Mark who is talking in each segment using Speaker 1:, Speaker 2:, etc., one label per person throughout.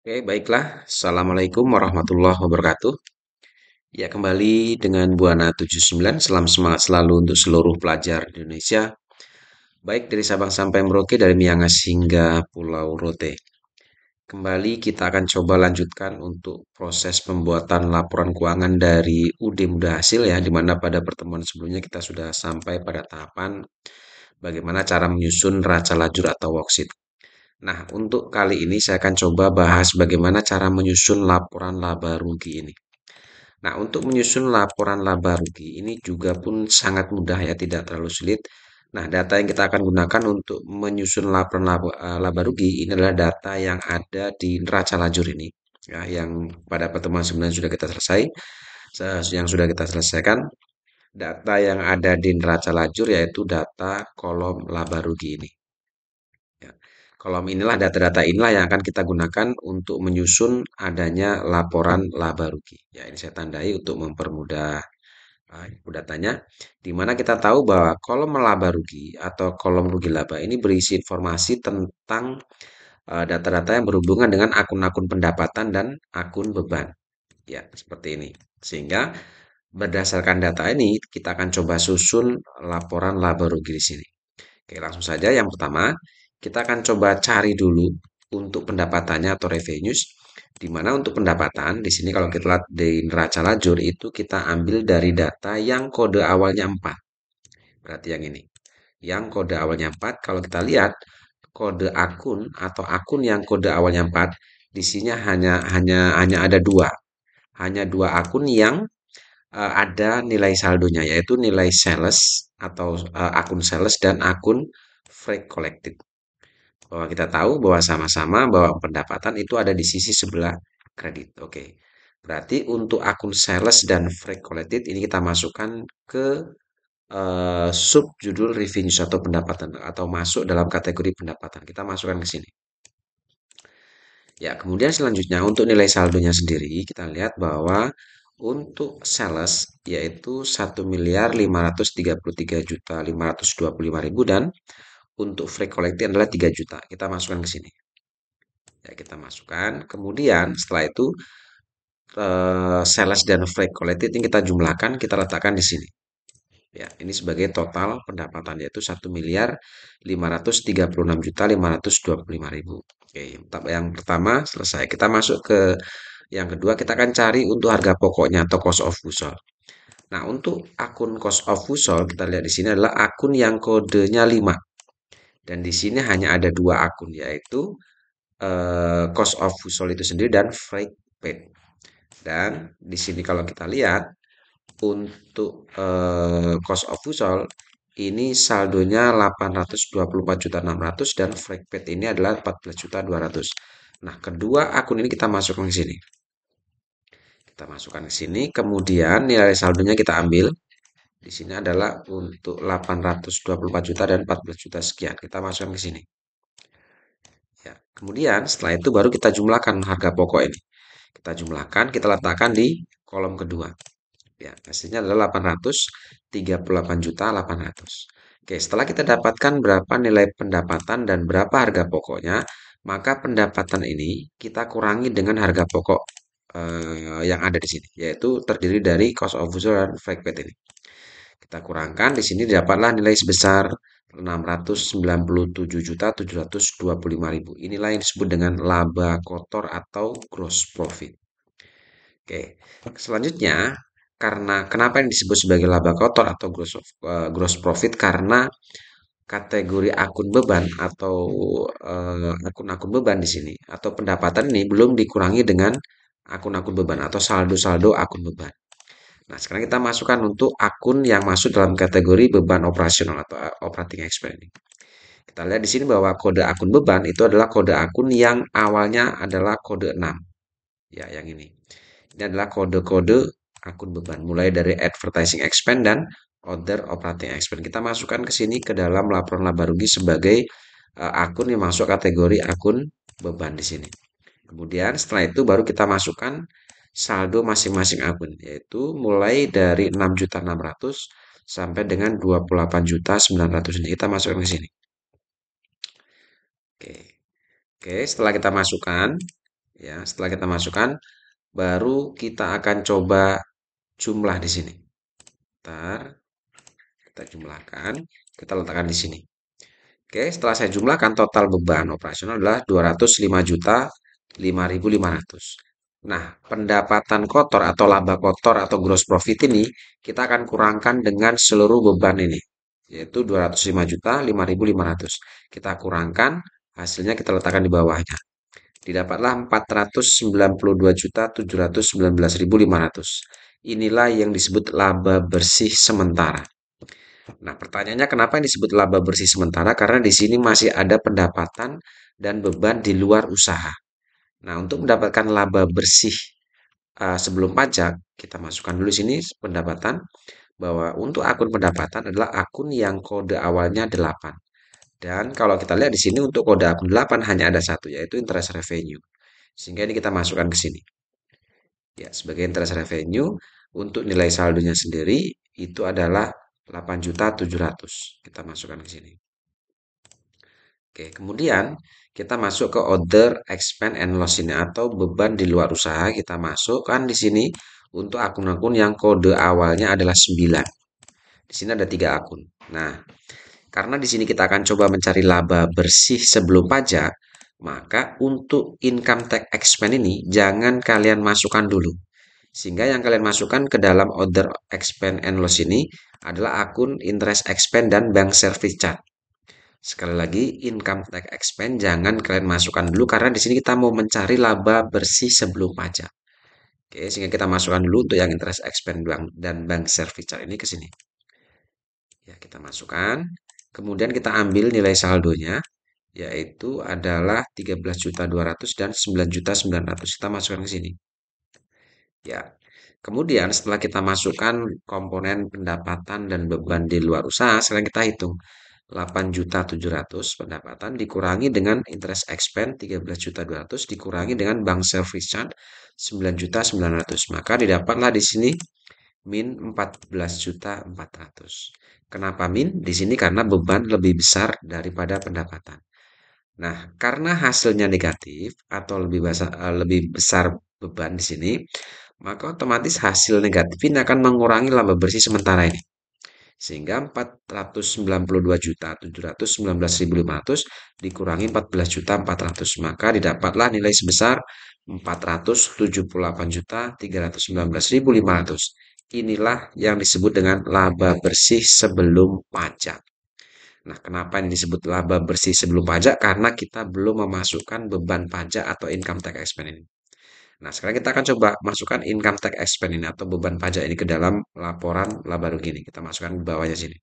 Speaker 1: Oke, baiklah. Assalamualaikum warahmatullahi wabarakatuh. Ya, kembali dengan Buana 79. Salam semangat selalu untuk seluruh pelajar di Indonesia, baik dari Sabang sampai Merauke, dari Miangas hingga Pulau Rote. Kembali kita akan coba lanjutkan untuk proses pembuatan laporan keuangan dari UD Mudah Hasil ya, di mana pada pertemuan sebelumnya kita sudah sampai pada tahapan bagaimana cara menyusun raca lajur atau worksheet. Nah, untuk kali ini saya akan coba bahas bagaimana cara menyusun laporan laba rugi ini. Nah, untuk menyusun laporan laba rugi ini juga pun sangat mudah ya, tidak terlalu sulit. Nah, data yang kita akan gunakan untuk menyusun laporan laba rugi ini adalah data yang ada di neraca lajur ini. Ya, yang pada pertemuan sebelumnya sudah kita selesai, yang sudah kita selesaikan. Data yang ada di neraca lajur yaitu data kolom laba rugi ini. Ya. Kolom inilah data-data inilah yang akan kita gunakan untuk menyusun adanya laporan laba rugi. Ya, ini saya tandai untuk mempermudah datanya, di mana kita tahu bahwa kolom laba rugi atau kolom rugi laba ini berisi informasi tentang data-data yang berhubungan dengan akun-akun pendapatan dan akun beban. Ya, seperti ini. Sehingga berdasarkan data ini, kita akan coba susun laporan laba rugi di sini. Oke, langsung saja. Yang pertama, kita akan coba cari dulu untuk pendapatannya atau revenues. Di mana untuk pendapatan, di sini kalau kita lihat di neraca lajur itu kita ambil dari data yang kode awalnya 4. Berarti yang ini. Yang kode awalnya 4, kalau kita lihat kode akun atau akun yang kode awalnya 4, di sini hanya ada dua. Hanya dua akun yang ada nilai saldonya, yaitu nilai sales atau akun sales dan akun freight collected. Bahwa kita tahu bahwa sama-sama bahwa pendapatan itu ada di sisi sebelah kredit. Oke. Berarti untuk akun sales dan freight collected ini kita masukkan ke sub judul revenue atau pendapatan atau masuk dalam kategori pendapatan. Kita masukkan ke sini. Ya, kemudian selanjutnya untuk nilai saldonya sendiri kita lihat bahwa untuk sales yaitu 1.533.525.000 dan untuk free collecting adalah 3 juta. Kita masukkan ke sini. Ya, kita masukkan. Kemudian setelah itu sales dan free collected ini kita jumlahkan, kita letakkan di sini. Ya, ini sebagai total pendapatan yaitu 1.536.525.000. Oke, yang pertama selesai. Kita masuk ke yang kedua, kita akan cari untuk harga pokoknya atau cost of goods sold. Nah, untuk akun cost of goods sold kita lihat di sini adalah akun yang kodenya 5. Dan di sini hanya ada dua akun yaitu cost of goods sold itu sendiri dan freight paid. Dan di sini kalau kita lihat untuk cost of goods sold ini saldonya 824.600.000 dan freight paid ini adalah 14.200. Nah, kedua akun ini kita masukkan ke sini. Kita masukkan ke sini, kemudian nilai saldonya kita ambil. Di sini adalah untuk 824 juta dan 14 juta sekian. Kita masukkan ke sini. Ya, kemudian setelah itu baru kita jumlahkan harga pokok ini. Kita jumlahkan, kita letakkan di kolom kedua. Ya, hasilnya adalah 838 juta 800. Oke, setelah kita dapatkan berapa nilai pendapatan dan berapa harga pokoknya, maka pendapatan ini kita kurangi dengan harga pokok yang ada di sini, yaitu terdiri dari cost of goods dan freight paid ini. Kita kurangkan, di sini dapatlah nilai sebesar 697.725.000. Inilah yang disebut dengan laba kotor atau gross profit. Oke, selanjutnya karena kenapa ini disebut sebagai laba kotor atau gross profit karena kategori akun beban atau akun-akun beban di sini atau pendapatan ini belum dikurangi dengan akun-akun beban atau saldo-saldo akun beban. Nah, sekarang kita masukkan untuk akun yang masuk dalam kategori beban operasional atau operating expense ini. Kita lihat di sini bahwa kode akun beban itu adalah kode akun yang awalnya adalah kode 6. Ya, yang ini. Ini adalah kode-kode akun beban, mulai dari advertising expense dan other operating expense. Kita masukkan ke sini ke dalam laporan laba rugi sebagai akun yang masuk kategori akun beban di sini. Kemudian setelah itu baru kita masukkan saldo masing-masing akun, yaitu mulai dari 6.600.000 sampai dengan 28.900.000 ini. Kita masukkan ke sini. Oke. Oke, setelah kita masukkan, Ya, setelah kita masukkan, baru kita akan coba jumlah di sini. Ntar kita jumlahkan, kita letakkan di sini. Oke, setelah saya jumlahkan total beban operasional adalah 205 juta 5.500. Nah, pendapatan kotor atau laba kotor atau gross profit ini kita akan kurangkan dengan seluruh beban ini, yaitu 205 juta 5.500. Kita kurangkan, hasilnya kita letakkan di bawahnya. Didapatlah 492 juta 719.500. Inilah yang disebut laba bersih sementara. Nah, pertanyaannya kenapa yang disebut laba bersih sementara? Karena di sini masih ada pendapatan dan beban di luar usaha. Nah, untuk mendapatkan laba bersih sebelum pajak, kita masukkan dulu sini pendapatan bahwa untuk akun pendapatan adalah akun yang kode awalnya 8. Dan kalau kita lihat di sini untuk kode akun 8 hanya ada satu, yaitu interest revenue. Sehingga ini kita masukkan ke sini. Ya, sebagai interest revenue untuk nilai saldonya sendiri itu adalah 8.700.000. Kita masukkan ke sini. Oke, kemudian kita masuk ke other expense and loss ini atau beban di luar usaha. Kita masukkan di sini untuk akun-akun yang kode awalnya adalah 9. Di sini ada 3 akun. Nah, karena di sini kita akan coba mencari laba bersih sebelum pajak, maka untuk income tax expense ini jangan kalian masukkan dulu. Sehingga yang kalian masukkan ke dalam other expense and loss ini adalah akun interest expense dan bank service charge. Sekali lagi, income tax expense jangan kalian masukkan dulu karena di sini kita mau mencari laba bersih sebelum pajak. Oke, sehingga kita masukkan dulu untuk yang interest expense bank dan bank service charge ini ke sini. Ya, kita masukkan. Kemudian kita ambil nilai saldonya yaitu adalah 13.200 dan 9.900. Kita masukkan ke sini. Ya. Kemudian setelah kita masukkan komponen pendapatan dan beban di luar usaha, sekarang kita hitung 8.700.000 pendapatan dikurangi dengan interest expense 13.200 dikurangi dengan bank service charge 9.900. Maka didapatlah di sini min 14.400. Kenapa min? Di sini karena beban lebih besar daripada pendapatan. Nah, karena hasilnya negatif atau lebih besar beban di sini, maka otomatis hasil negatif ini akan mengurangi laba bersih sementara ini. Sehingga 492.719.500 dikurangi 14.400, maka didapatlah nilai sebesar 478.319.500. Inilah yang disebut dengan laba bersih sebelum pajak. Nah, kenapa ini disebut laba bersih sebelum pajak? Karena kita belum memasukkan beban pajak atau income tax expense ini. Nah, sekarang kita akan coba masukkan income tax expense ini atau beban pajak ini ke dalam laporan laba rugi ini. Kita masukkan di bawahnya sini.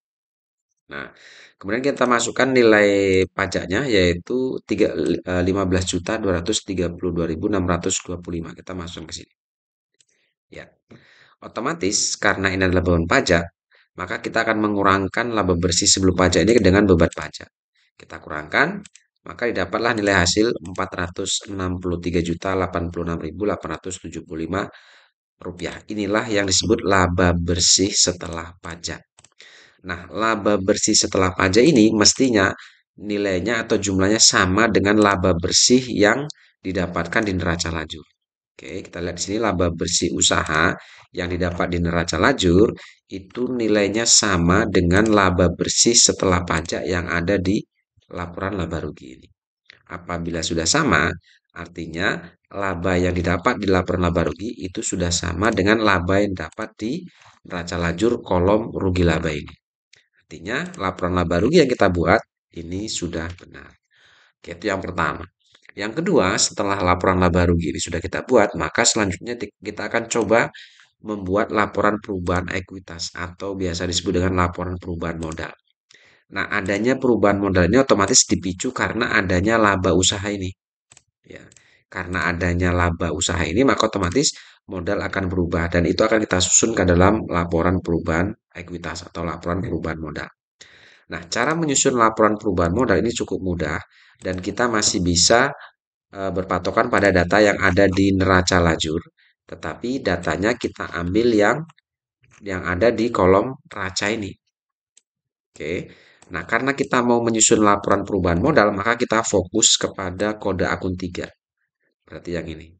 Speaker 1: Nah, kemudian kita masukkan nilai pajaknya yaitu 15.232.625. Kita masukkan ke sini. Ya. Otomatis karena ini adalah beban pajak, maka kita akan mengurangkan laba bersih sebelum pajak ini dengan beban pajak. Kita kurangkan, maka didapatlah nilai hasil 463.086.875 rupiah. Inilah yang disebut laba bersih setelah pajak. Nah, laba bersih setelah pajak ini mestinya nilainya atau jumlahnya sama dengan laba bersih yang didapatkan di neraca lajur. Oke, kita lihat di sini laba bersih usaha yang didapat di neraca lajur itu nilainya sama dengan laba bersih setelah pajak yang ada di laporan laba rugi ini. Apabila sudah sama, artinya laba yang didapat di laporan laba rugi itu sudah sama dengan laba yang dapat di neraca lajur kolom rugi laba ini. Artinya laporan laba rugi yang kita buat ini sudah benar. Oke, itu yang pertama. Yang kedua, setelah laporan laba rugi ini sudah kita buat, maka selanjutnya kita akan coba membuat laporan perubahan ekuitas atau biasa disebut dengan laporan perubahan modal. Nah, adanya perubahan modal ini otomatis dipicu karena adanya laba usaha ini. Ya, karena adanya laba usaha ini, maka otomatis modal akan berubah dan itu akan kita susun ke dalam laporan perubahan ekuitas atau laporan perubahan modal. Nah, cara menyusun laporan perubahan modal ini cukup mudah dan kita masih bisa berpatokan pada data yang ada di neraca lajur, tetapi datanya kita ambil yang ada di kolom neraca ini. Oke. Nah, karena kita mau menyusun laporan perubahan modal, maka kita fokus kepada kode akun 3. berarti yang ini.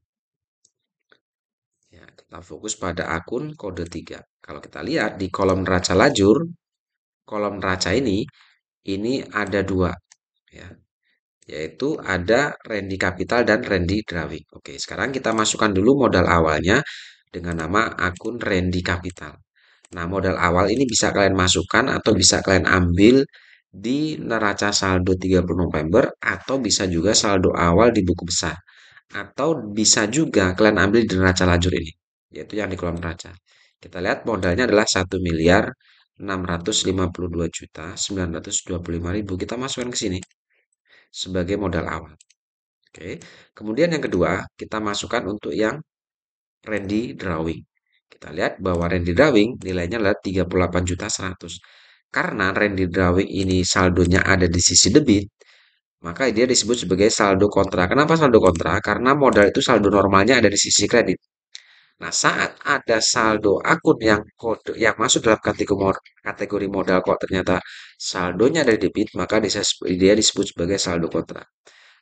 Speaker 1: Ya, kita fokus pada akun kode 3. Kalau kita lihat di kolom neraca lajur, kolom neraca ini ada dua, ya, yaitu ada Randy Capital dan Randy Drawing. Oke, sekarang kita masukkan dulu modal awalnya dengan nama akun Randy Capital. Nah, modal awal ini bisa kalian masukkan atau bisa kalian ambil di neraca saldo 30 November atau bisa juga saldo awal di buku besar. Atau bisa juga kalian ambil di neraca lajur ini, yaitu yang di kolom neraca. Kita lihat modalnya adalah 1.652.925.000. Kita masukkan ke sini sebagai modal awal. Oke. Kemudian yang kedua, kita masukkan untuk yang Randy Drawing. Kita lihat bahwa Randy Drawing nilainya adalah 38.100. Karena Randy Drawing ini saldonya ada di sisi debit, maka dia disebut sebagai saldo kontra. Kenapa saldo kontra? Karena modal itu saldo normalnya ada di sisi kredit. Nah, saat ada saldo akun yang kode yang masuk dalam kategori modal kok ternyata saldonya ada di debit, maka dia disebut sebagai saldo kontra.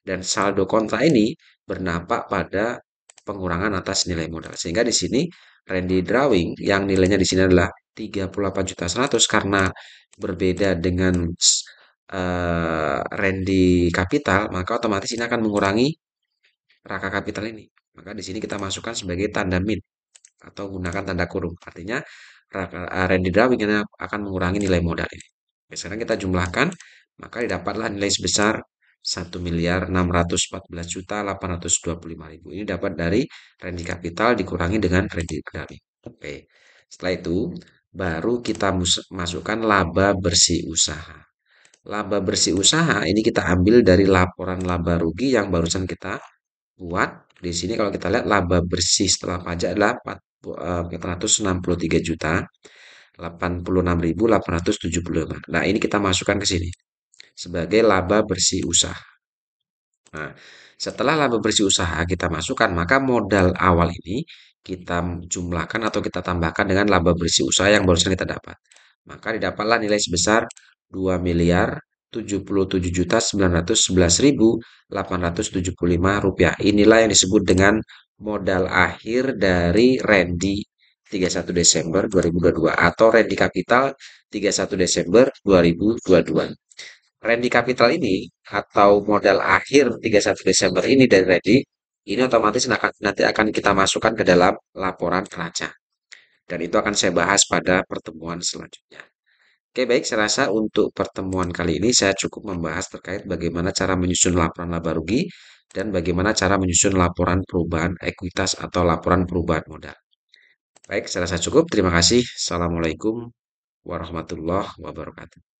Speaker 1: Dan saldo kontra ini berdampak pada pengurangan atas nilai modal. Sehingga di sini Randy Drawing yang nilainya di sini adalah 38.100 karena berbeda dengan Randy Capital, maka otomatis ini akan mengurangi Raka Capital ini. Maka di sini kita masukkan sebagai tanda min atau gunakan tanda kurung. Artinya Randy Drawing ini akan mengurangi nilai modal ini. Oke, sekarang kita jumlahkan, maka didapatlah nilai sebesar 1.614.825.000. Ini dapat dari Randy Capital dikurangi dengan Randy Drawing. Oke, setelah itu baru kita masukkan laba bersih usaha. Laba bersih usaha ini kita ambil dari laporan laba rugi yang barusan kita buat. Di sini kalau kita lihat laba bersih setelah pajak adalah 463 juta 86.875. Nah, ini kita masukkan ke sini sebagai laba bersih usaha. Nah, setelah laba bersih usaha kita masukkan, maka modal awal ini kita jumlahkan atau kita tambahkan dengan laba bersih usaha yang barusan kita dapat. Maka didapatlah nilai sebesar 2.077.911.875 rupiah. Inilah yang disebut dengan modal akhir dari Randy 31 Desember 2022 atau Randy Capital 31 Desember 2022. Randy Capital ini atau modal akhir 31 Desember ini dari Randy ini otomatis nanti akan kita masukkan ke dalam laporan neraca. Dan itu akan saya bahas pada pertemuan selanjutnya. Oke, baik, saya rasa untuk pertemuan kali ini saya cukup membahas terkait bagaimana cara menyusun laporan laba rugi dan bagaimana cara menyusun laporan perubahan ekuitas atau laporan perubahan modal. Baik, saya rasa cukup. Terima kasih. Assalamualaikum warahmatullahi wabarakatuh.